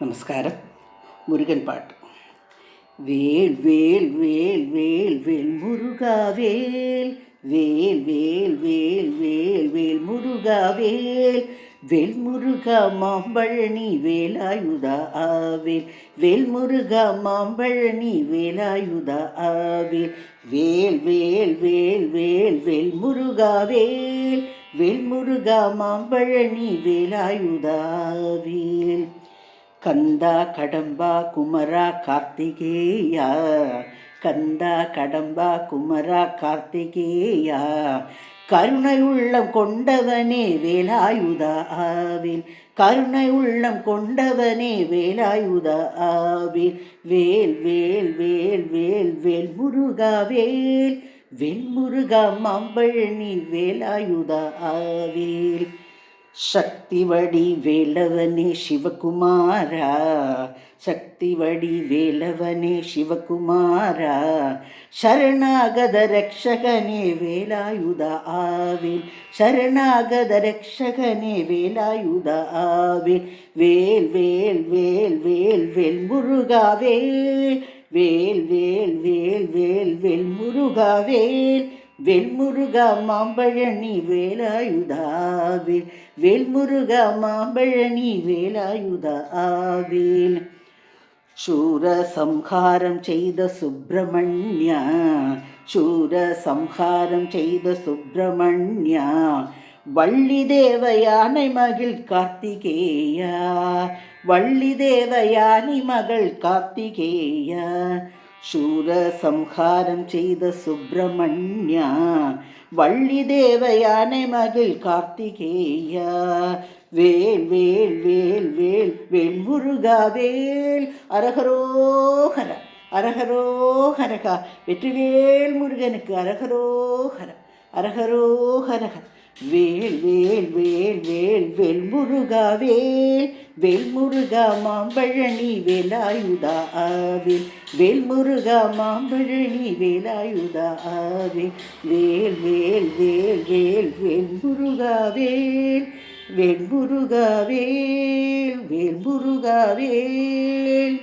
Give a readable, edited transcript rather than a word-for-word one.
நமஸ்காரம். முருகன் பாட்டு. வேல் வேல் வேல் வேல் வேல் முருகா வேல், வேல் வேல் வேல் வேல் வேல் முருகா வேல், வேல் முருகா மாம்பழனி வேலாயுதா ஆவேல், வேல் முருகா மாம்பழனி வேலாயுதா ஆவேல், வேல் வேல் வேல் வேல் வேல் முருகா வேல், வேல் முருகா மாம்பழனி வேலாயுதா ஆவேல். கந்தா கடம்பா குமரா கார்த்திகேயா, கந்தா கடம்பா குமரா கார்த்திகேயா, கருணை உள்ளம் கொண்டவனே வேலாயுதா ஆவேல், கருணை உள்ளம் கொண்டவனே வேலாயுதா ஆவேல், வேல் வேல் வேல் வேல் வேல் முருகா வேல், வேல் முருகா மாம்பழனி வேலாயுதா ஆவேல். சக்தி வடி வேலவனே சிவகுமாரா, சக்தி வடி வேலவனே சிவகுமாரா, சரணாகத ரக்ஷகனே வேலாயுதா ஆவேல், சரணாகத ரக்ஷகனே வேலாயுதா ஆவேல், வேல் வேல் வேல் வேல் வேல் முருகா வேல், வேல் வேல் வேல் வேல் வேல் முருகா வேல், வேல்முருகா மாம்பழனி வேலாயுதா ஆவேல், வேல்முருகா மாம்பழனி வேலாயுதா ஆவேல். சூர சம்ஹாரம் செய்த சுப்பிரமணியா, சூர சம்ஹாரம் செய்த சுப்பிரமணியா, வள்ளி தேவயானை மகள் கார்த்திகேயா, வள்ளி தேவயானி மகள் கார்த்திகேயா, சூர சம்ஹாரம் செய்த சுப்பிரமணியா, வள்ளி தேவயானை மகள் கார்த்திகேயா, வேல் வேல் வேல் வேல் வேல் முருகா வேல், அரஹரோஹர அரஹரோஹரகா, வெற்றிவேல் முருகனுக்கு அரஹரோஹர அரஹரோஹரக, வேல் வேல் வேல் வேல் வேல் முருகா வேல், வேல் முருகா மாம்பழனி வேலாயுதா ஆவேல், வேல் முருகா மாம்பழனி வேலாயுதா ஆவேல், வேல் வேல் வேல் வேல் வேல் முருகா வேல், வேல் முருகா வேல், வேல் முருகா வேல்.